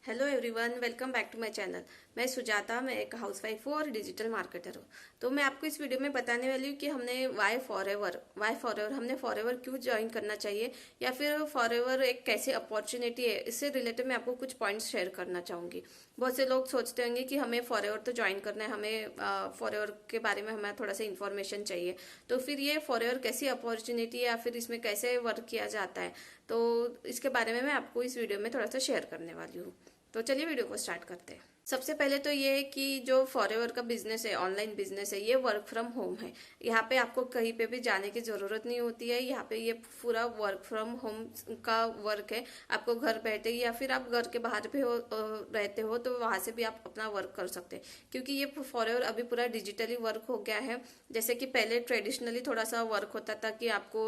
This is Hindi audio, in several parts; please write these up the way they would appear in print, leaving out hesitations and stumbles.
Hello everyone, welcome back to my channel. मैं सुजाता, मैं एक हाउसवाइफ हूँ और डिजिटल मार्केटर हूँ। तो मैं आपको इस वीडियो में बताने वाली हूँ कि हमने वाई फॉरएवर हमने फॉरएवर क्यों ज्वाइन करना चाहिए, या फिर फॉरएवर एक कैसी अपॉर्चुनिटी है। इससे रिलेटेड मैं आपको कुछ पॉइंट्स शेयर करना चाहूँगी। बहुत से लोग सोचते होंगे कि हमें फॉरएवर तो ज्वाइन करना है, हमें फॉरएवर के बारे में हमें थोड़ा सा इन्फॉर्मेशन चाहिए। तो फिर ये फॉरएवर कैसी अपॉर्चुनिटी है या फिर इसमें कैसे वर्क किया जाता है, तो इसके बारे में मैं आपको इस वीडियो में थोड़ा सा शेयर करने वाली हूँ। तो चलिए वीडियो को स्टार्ट करते हैं। सबसे पहले तो ये है कि जो फॉरएवर का बिजनेस है, ऑनलाइन बिजनेस है, ये वर्क फ्रॉम होम है। यहाँ पे आपको कहीं पे भी जाने की जरूरत नहीं होती है। यहाँ पे ये पूरा वर्क फ्रॉम होम का वर्क है। आपको घर बैठे या फिर आप घर के बाहर भी रहते हो तो वहां से भी आप अपना वर्क कर सकते हैं, क्योंकि ये फॉरएवर अभी पूरा डिजिटली वर्क हो गया है। जैसे कि पहले ट्रेडिशनली थोड़ा सा वर्क होता था कि आपको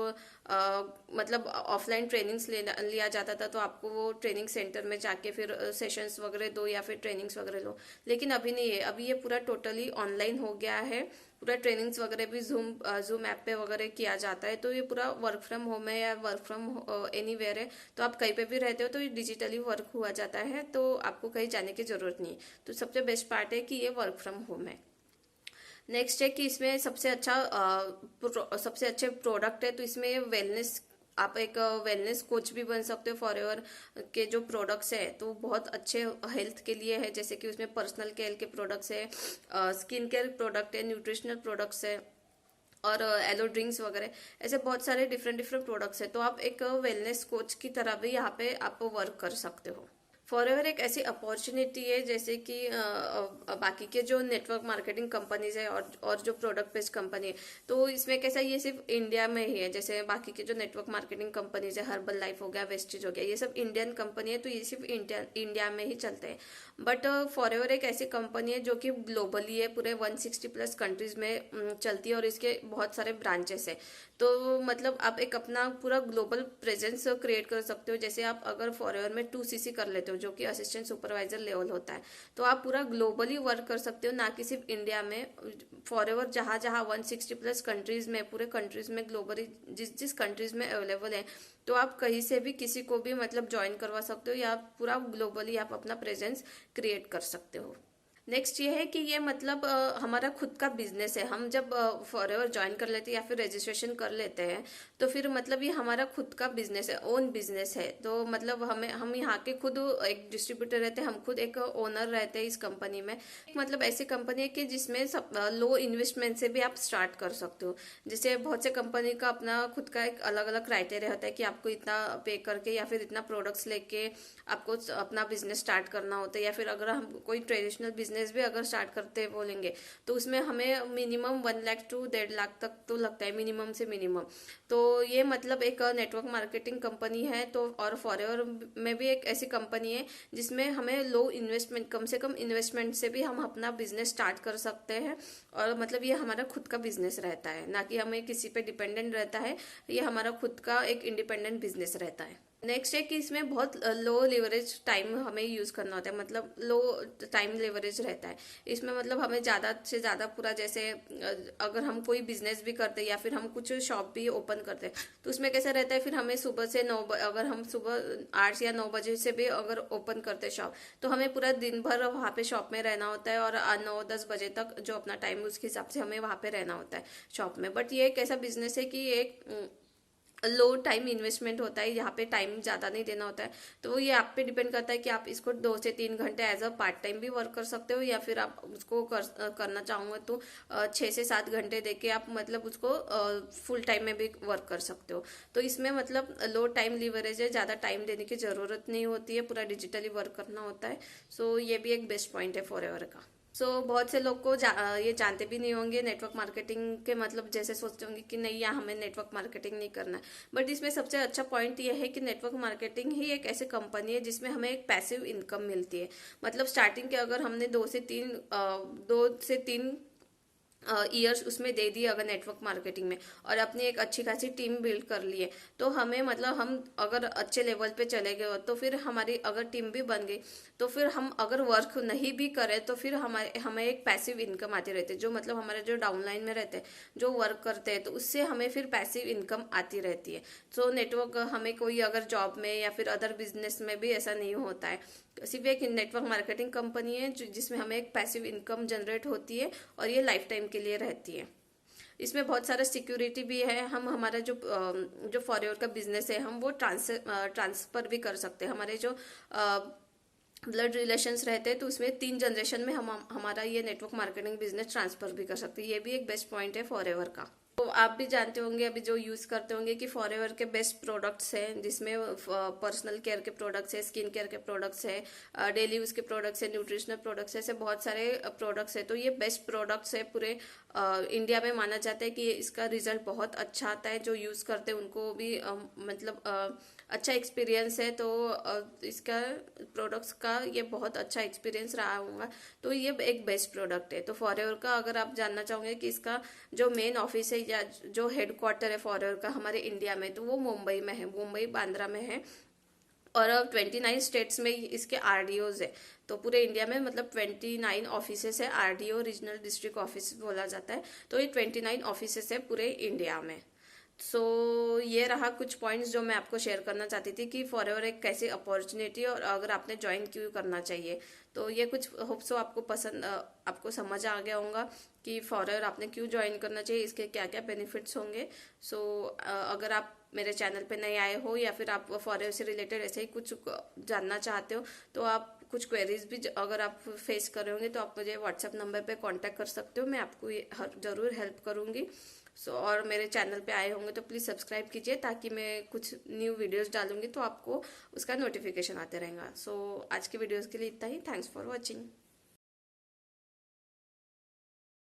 मतलब ऑफलाइन ट्रेनिंग्स लिया जाता था, तो आपको वो ट्रेनिंग सेंटर में जाके फिर सेशंस वगैरह दो या फिर ट्रेनिंग्स वगैरह लो। लेकिन अभी नहीं है, अभी ये पूरा टोटली ऑनलाइन हो गया है। पूरा ट्रेनिंग्स वगैरह भी जूम ऐप पे वगैरह किया जाता है। तो ये पूरा वर्क फ्रॉम होम है या वर्क फ्रॉम एनीवेयर है। तो आप कहीं पे भी रहते हो तो ये डिजिटली वर्क हुआ जाता है, तो आपको कहीं जाने की जरूरत नहीं है। तो सबसे बेस्ट पार्ट है कि ये वर्क फ्रॉम होम है। नेक्स्ट है कि इसमें सबसे अच्छे प्रोडक्ट है, तो इसमें वेलनेस, आप एक वेलनेस कोच भी बन सकते हो। फॉरएवर के जो प्रोडक्ट्स है तो बहुत अच्छे हेल्थ के लिए है। जैसे कि उसमें पर्सनल केयर के प्रोडक्ट्स है, स्किन केयर प्रोडक्ट है, न्यूट्रिशनल प्रोडक्ट्स है और एलो ड्रिंक्स वगैरह। ऐसे बहुत सारे डिफरेंट डिफरेंट प्रोडक्ट्स है। तो आप एक वेलनेस कोच की तरह भी यहाँ पे आप वर्क कर सकते हो। फॉरएवर एक ऐसी अपॉर्चुनिटी है, जैसे कि बाकी के जो नेटवर्क मार्केटिंग कंपनीज है और जो प्रोडक्ट बेस्ड कंपनी है, तो इसमें कैसा, ये सिर्फ इंडिया में ही है। जैसे बाकी के जो नेटवर्क मार्केटिंग कंपनीज है, हर्बल लाइफ हो गया, वेस्टेज हो गया, ये सब इंडियन कंपनी है, तो ये सिर्फ इंडिया में ही चलते हैं। बट फॉरएवर एक ऐसी कंपनी है जो कि ग्लोबली है, पूरे 160 प्लस कंट्रीज में चलती है और इसके बहुत सारे ब्रांचेस है। तो मतलब आप एक अपना पूरा ग्लोबल प्रेजेंस क्रिएट कर सकते हो। जैसे आप अगर फॉरएवर में 2CC कर लेते हो, जो कि असिस्टेंट सुपरवाइजर लेवल होता है, तो आप पूरा ग्लोबली वर्क कर सकते हो, ना कि सिर्फ इंडिया में। फॉरएवर जहां जहां 160 प्लस कंट्रीज में, पूरे कंट्रीज में ग्लोबली जिस जिस कंट्रीज में अवेलेबल है, तो आप कहीं से भी किसी को भी मतलब ज्वाइन करवा सकते हो, या पूरा ग्लोबली आप अपना प्रेजेंस क्रिएट कर सकते हो। नेक्स्ट ये है कि ये मतलब हमारा खुद का बिजनेस है। हम जब फॉरएवर ज्वाइन कर लेते हैं या फिर रजिस्ट्रेशन कर लेते हैं, तो फिर मतलब ये हमारा खुद का बिजनेस है, ओन बिजनेस है। तो मतलब हम यहाँ के खुद एक डिस्ट्रीब्यूटर रहते हैं, हम खुद एक ओनर रहते हैं इस कंपनी में। मतलब ऐसी कंपनी है कि जिसमें सब लो इन्वेस्टमेंट से भी आप स्टार्ट कर सकते हो। जैसे बहुत से कंपनी का अपना खुद का एक अलग अलग क्राइटेरिया होता है कि आपको इतना पे करके या फिर इतना प्रोडक्ट्स लेके आपको अपना बिजनेस स्टार्ट करना होता है। या फिर अगर हम कोई ट्रेडिशनल बिजनेस भी अगर स्टार्ट करते बोलेंगे, तो उसमें हमें मिनिमम 1 लाख to 1.5 लाख तक तो लगता है, मिनिमम से मिनिमम। तो ये मतलब एक नेटवर्क मार्केटिंग कंपनी है। तो और फॉरएवर में भी एक ऐसी कंपनी है जिसमें हमें लो इन्वेस्टमेंट, कम से कम इन्वेस्टमेंट से भी हम अपना बिजनेस स्टार्ट कर सकते हैं। और मतलब ये हमारा खुद का बिजनेस रहता है, ना कि हमें किसी पे डिपेंडेंट रहता है। ये हमारा खुद का एक इंडिपेंडेंट बिजनेस रहता है। नेक्स्ट है कि इसमें बहुत लो लेवरेज टाइम हमें यूज करना होता है, मतलब लो टाइम लेवरेज रहता है इसमें। मतलब हमें ज्यादा से ज्यादा पूरा, जैसे अगर हम कोई बिजनेस भी करते हैं या फिर हम कुछ शॉप भी ओपन करते हैं, तो उसमें कैसा रहता है, फिर हमें सुबह से 9, अगर हम सुबह 8 या 9 बजे से भी अगर ओपन करते हैं शॉप, तो हमें पूरा दिन भर वहाँ पे शॉप में रहना होता है। और 9-10 बजे तक जो अपना टाइम है उसके हिसाब से हमें वहाँ पे रहना होता है शॉप में। बट ये एक ऐसा बिजनेस है कि एक लो टाइम इन्वेस्टमेंट होता है, यहाँ पे टाइम ज्यादा नहीं देना होता है। तो ये आप पे डिपेंड करता है कि आप इसको 2 से 3 घंटे एज अ पार्ट टाइम भी वर्क कर सकते हो, या फिर आप उसको करना चाहोगे तो 6 से 7 घंटे देके आप मतलब उसको फुल टाइम में भी वर्क कर सकते हो। तो इसमें मतलब लो टाइम लीवरेज है, ज्यादा टाइम देने की जरूरत नहीं होती है, पूरा डिजिटली वर्क करना होता है। सो ये भी एक बेस्ट पॉइंट है फॉरएवर का। बहुत से लोग को ये जानते भी नहीं होंगे नेटवर्क मार्केटिंग के मतलब, जैसे सोचते होंगे कि नहीं, यहाँ हमें नेटवर्क मार्केटिंग नहीं करना है। बट इसमें सबसे अच्छा पॉइंट ये है कि नेटवर्क मार्केटिंग ही एक ऐसी कंपनी है जिसमें हमें एक पैसिव इनकम मिलती है। मतलब स्टार्टिंग के अगर हमने 2 से 3 ईयर्स उसमें दे दिए अगर नेटवर्क मार्केटिंग में, और अपनी एक अच्छी खासी टीम बिल्ड कर लिए, तो हमें मतलब हम अगर अच्छे लेवल पे चले गए तो फिर हमारी अगर टीम भी बन गई, तो फिर हम अगर वर्क नहीं भी करें तो फिर हमें एक पैसिव इनकम आती रहती है। जो मतलब हमारे जो डाउनलाइन में रहते हैं, जो वर्क करते हैं, तो उससे हमें फिर पैसिव इनकम आती रहती है। नेटवर्क हमें कोई अगर जॉब में या फिर अदर बिजनेस में भी ऐसा नहीं होता है सिर्फ एक नेटवर्क मार्केटिंग कंपनी है जिसमें हमें एक पैसिव इनकम जनरेट होती है और ये लाइफ टाइम के लिए रहती है। इसमें बहुत सारा सिक्योरिटी भी है। हम हमारा जो फॉरएवर का बिजनेस है हम वो ट्रांसफर भी कर सकते हैं। हमारे जो ब्लड रिलेशंस रहते हैं तो उसमें 3 जनरेशन में हम हमारा ये नेटवर्क मार्केटिंग बिजनेस ट्रांसफर भी कर सकते हैं। ये भी एक बेस्ट पॉइंट है फॉरएवर का। तो आप भी जानते होंगे, अभी जो यूज करते होंगे, कि फॉरएवर के बेस्ट प्रोडक्ट्स हैं, जिसमें पर्सनल केयर के प्रोडक्ट्स है, स्किन केयर के प्रोडक्ट्स है, डेली यूज के प्रोडक्ट्स है, न्यूट्रिशनल प्रोडक्ट्स है, ऐसे बहुत सारे प्रोडक्ट्स है। तो ये बेस्ट प्रोडक्ट्स है पूरे इंडिया में। माना जाता है कि इसका रिजल्ट बहुत अच्छा आता है। जो यूज करते हैं उनको भी मतलब अच्छा एक्सपीरियंस है। तो इसका प्रोडक्ट्स का ये बहुत अच्छा एक्सपीरियंस रहा होगा। तो ये एक बेस्ट प्रोडक्ट है। तो फॉरएवर का अगर आप जानना चाहोगे कि इसका जो मेन ऑफिस है या जो हेडक्वार्टर है फॉरएवर का हमारे इंडिया में, तो वो मुंबई में है, मुंबई बांद्रा में है। और 29 स्टेट्स में इसके आरडीओज है। तो पूरे इंडिया में मतलब 29 ऑफिसेस है। आरडीओ रीजनल डिस्ट्रिक्ट ऑफिस बोला जाता है। तो ये 29 ऑफिसेस है पूरे इंडिया में। ये रहा कुछ पॉइंट्स जो मैं आपको शेयर करना चाहती थी कि फॉरएवर एक कैसी अपॉर्चुनिटी और अगर आपने ज्वाइन क्यों करना चाहिए। तो ये कुछ होप सो आपको पसंद आपको समझ आ गया होगा कि फॉरएवर आपने क्यों ज्वाइन करना चाहिए, इसके क्या क्या बेनिफिट्स होंगे। अगर आप मेरे चैनल पे नए आए हो या फिर आप फॉरएवर से रिलेटेड ऐसे ही कुछ जानना चाहते हो, तो आप कुछ क्वेरीज भी अगर आप फेस कर रहे होंगे तो आप मुझे व्हाट्सएप नंबर पे कांटेक्ट कर सकते हो। मैं आपको जरूर हेल्प करूंगी। और मेरे चैनल पे आए होंगे तो प्लीज़ सब्सक्राइब कीजिए, ताकि मैं कुछ न्यू वीडियोस डालूंगी तो आपको उसका नोटिफिकेशन आते रहेगा। आज की वीडियोस के लिए इतना ही। Thanks for watching.